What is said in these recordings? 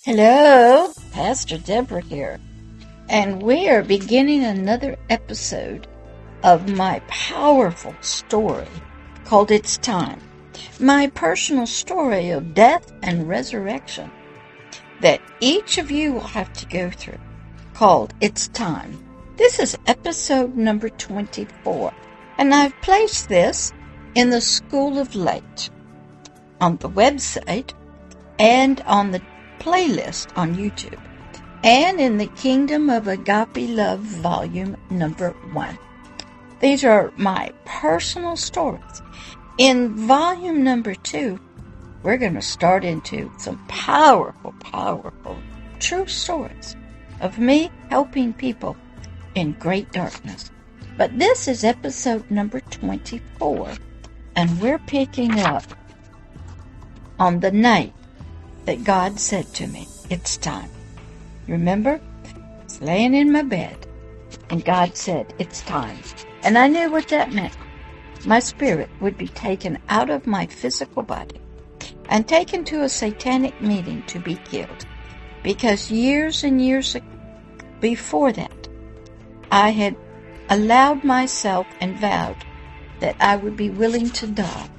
Hello, Pastor Deborah here, and we are beginning another episode of my powerful story called It's Time, my personal story of death and resurrection that each of you will have to go through, called It's Time. This is episode number 24, and I've placed this in the School of Late on the website and on the playlist on YouTube, and in the Kingdom of Agape Love volume number 1. These are my personal stories. In volume number 2, we're going to start into some powerful true stories of me helping people in great darkness. But this is episode number 24, and we're picking up on the night that God said to me, it's time. Remember? I was laying in my bed, and God said, it's time. And I knew what that meant. My spirit would be taken out of my physical body and taken to a satanic meeting to be killed. Because years and years before that, I had allowed myself and vowed that I would be willing to die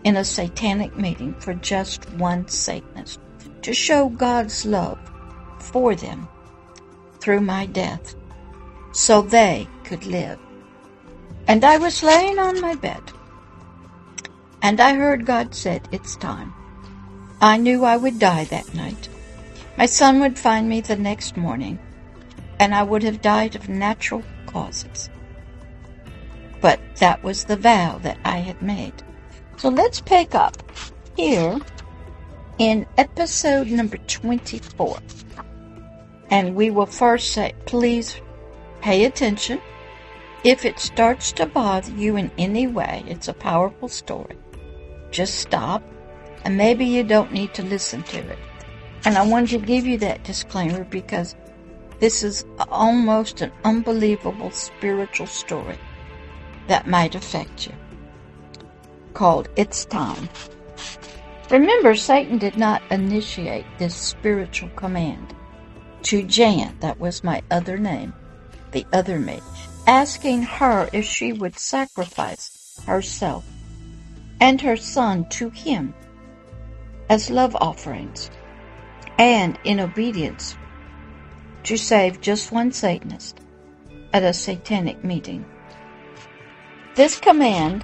in a satanic meeting for just one Satanist, to show God's love for them through my death, so they could live. And I was laying on my bed, and I heard God said, it's time. I knew I would die that night. My son would find me the next morning, and I would have died of natural causes. But that was the vow that I had made. So let's pick up here in episode number 24. And we will first say, please pay attention. If it starts to bother you in any way, it's a powerful story. Just stop, and maybe you don't need to listen to it. And I wanted to give you that disclaimer because this is almost an unbelievable spiritual story that might affect you, called It's Time. Remember, Satan did not initiate this spiritual command to Jan, that was my other name, the other me, asking her if she would sacrifice herself and her son to him as love offerings, and in obedience to save just one Satanist at a satanic meeting. This command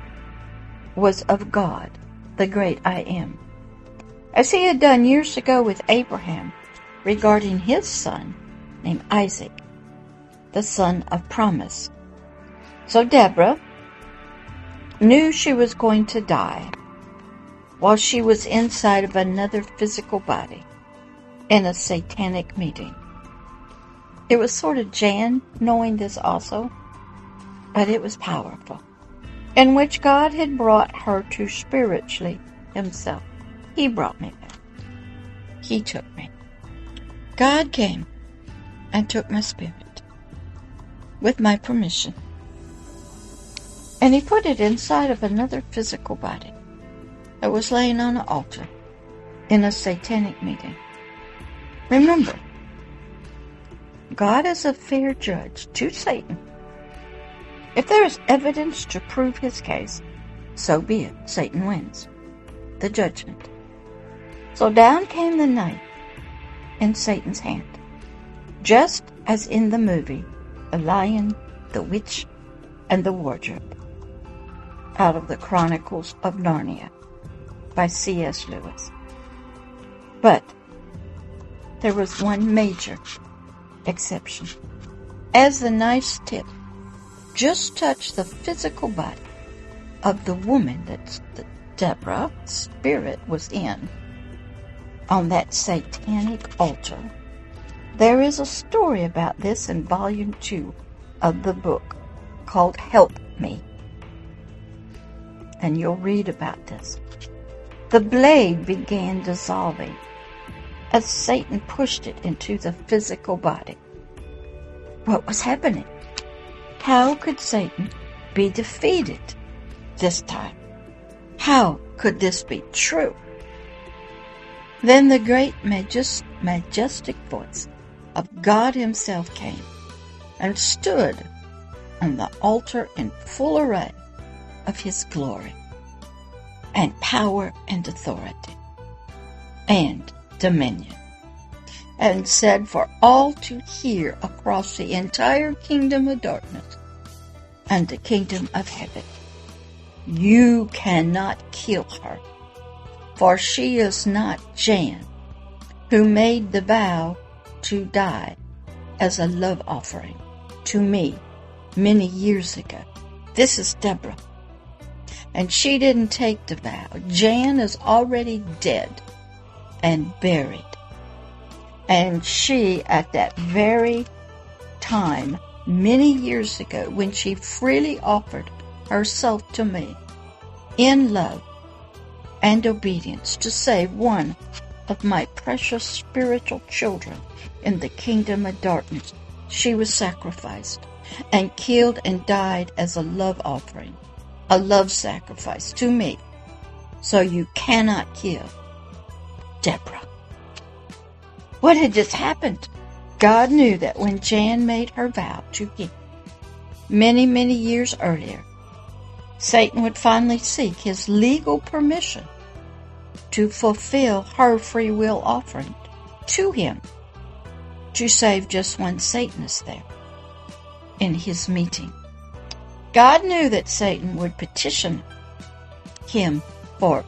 was of God, the great I Am, as he had done years ago with Abraham regarding his son named Isaac, the son of promise. So Deborah knew she was going to die while she was inside of another physical body in a satanic meeting. It was sort of Jan knowing this also, but it was powerful, in which God had brought her to spiritually himself. He brought me back. He took me. God came and took my spirit with my permission, and he put it inside of another physical body that was laying on an altar in a satanic meeting. Remember, God is a fair judge to Satan. If there is evidence to prove his case, so be it. Satan wins the judgment. So down came the knife in Satan's hand, just as in the movie The Lion, the Witch, and the Wardrobe, out of the Chronicles of Narnia by C.S. Lewis. But there was one major exception. As the knife's tip just touched the physical body of the woman that Deborah's spirit was in on that satanic altar. There is a story about this in volume 2 of the book called Help Me, and you'll read about this. The blade began dissolving as Satan pushed it into the physical body. What was happening? How could Satan be defeated this time? How could this be true? Then the great majestic voice of God himself came and stood on the altar in full array of his glory and power and authority and dominion, and said for all to hear across the entire kingdom of darkness and the kingdom of heaven, you cannot kill her, for she is not Jan, who made the vow to die as a love offering to me many years ago. This is Deborah. And she didn't take the vow. Jan is already dead and buried. And she, at that very time, many years ago, when she freely offered herself to me in love and obedience to save one of my precious spiritual children in the kingdom of darkness, she was sacrificed and killed and died as a love offering, a love sacrifice to me. So you cannot kill Deborah. What had just happened? God knew that when Jan made her vow to him many, many years earlier, Satan would finally seek his legal permission to fulfill her free will offering to him to save just one Satanist there in his meeting. God knew that Satan would petition him for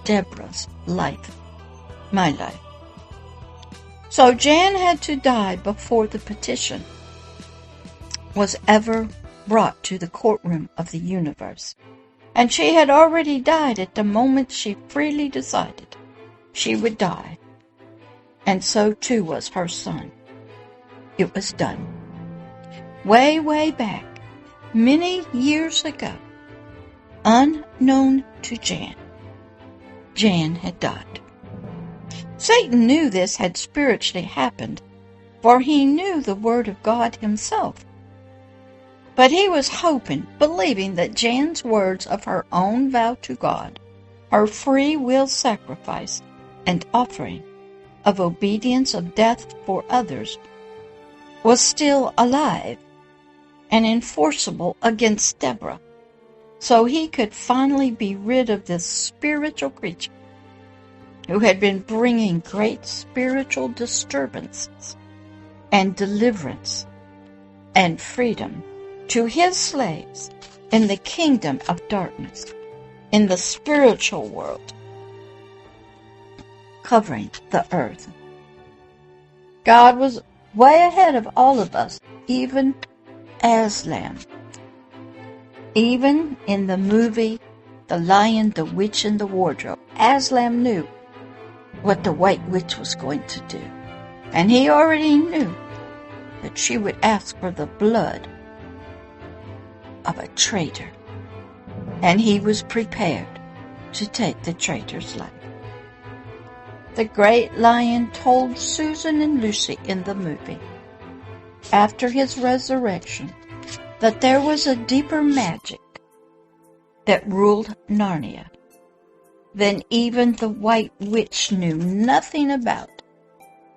Deborah's life, my life. So Jan had to die before the petition was ever brought to the courtroom of the universe. And she had already died at the moment she freely decided she would die. And so too was her son. It was done. Way, way back, many years ago, unknown to Jan, Jan had died. Satan knew this had spiritually happened, for he knew the Word of God himself. But he was hoping, believing that Jan's words of her own vow to God, her free will sacrifice and offering of obedience of death for others, was still alive and enforceable against Deborah, so he could finally be rid of this spiritual creature who had been bringing great spiritual disturbances and deliverance and freedom to his slaves in the kingdom of darkness, in the spiritual world, covering the earth. God was way ahead of all of us, even Aslan. Even in the movie The Lion, the Witch, and the Wardrobe, Aslan knew what the White Witch was going to do. And he already knew that she would ask for the blood of a traitor. And he was prepared to take the traitor's life. The great lion told Susan and Lucy in the movie, after his resurrection, that there was a deeper magic that ruled Narnia than even the White Witch knew nothing about,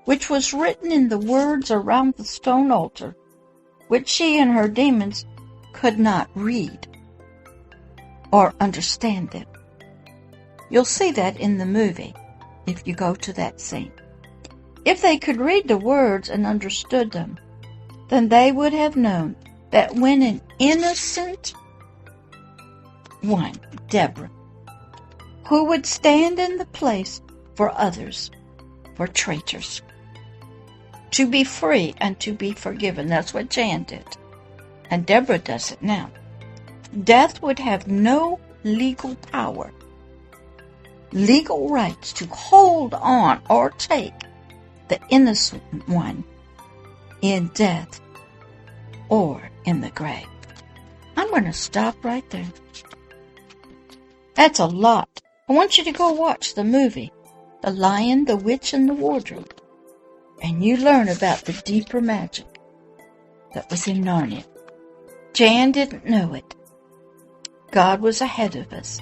which was written in the words around the stone altar, which she and her demons could not read or understand them. You'll see that in the movie if you go to that scene. If they could read the words and understood them, then they would have known that when an innocent one, Deborah, who would stand in the place for others, for traitors, to be free and to be forgiven. That's what Jan did. And Deborah does it now. Death would have no legal power, legal rights to hold on or take the innocent one in death or in the grave. I'm going to stop right there. That's a lot. I want you to go watch the movie, The Lion, the Witch, and the Wardrobe, and you learn about the deeper magic that was in Narnia. Jan didn't know it. God was ahead of us.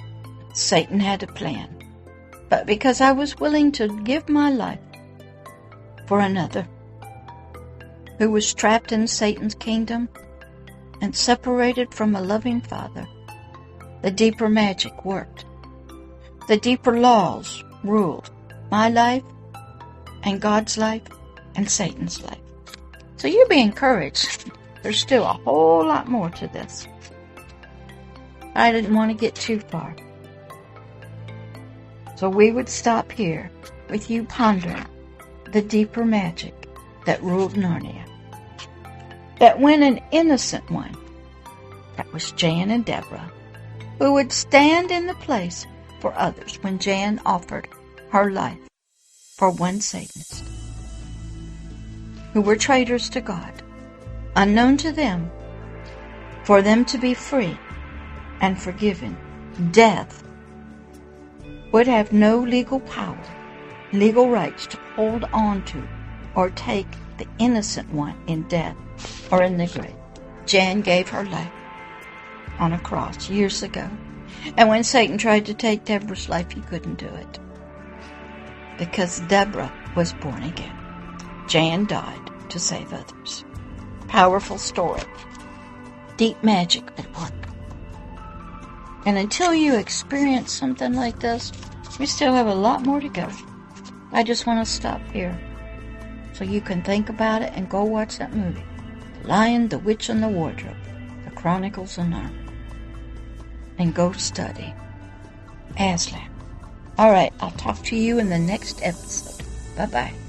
Satan had a plan. but because I was willing to give my life for another who was trapped in Satan's kingdom and separated from a loving Father. The deeper magic worked. The deeper laws ruled my life and God's life and Satan's life. So you be encouraged. There's still a whole lot more to this. I didn't want to get too far. So we would stop here with you pondering the deeper magic that ruled Narnia. That when an innocent one, that was Jan and Deborah, who would stand in the place for others when Jan offered her life for one Satanist, who were traitors to God, unknown to them, for them to be free and forgiven, death would have no legal power, legal rights to hold on to or take the innocent one in death or in the grave. Jan gave her life on a cross years ago. And when Satan tried to take Deborah's life, he couldn't do it. Because Deborah was born again. Jan died to save others. Powerful story. Deep magic at work. And until you experience something like this, we still have a lot more to go. I just want to stop here so you can think about it and go watch that movie. The Lion, the Witch, and the Wardrobe. The Chronicles of Narnia. And go study Aslan. All right, I'll talk to you in the next episode. Bye-bye.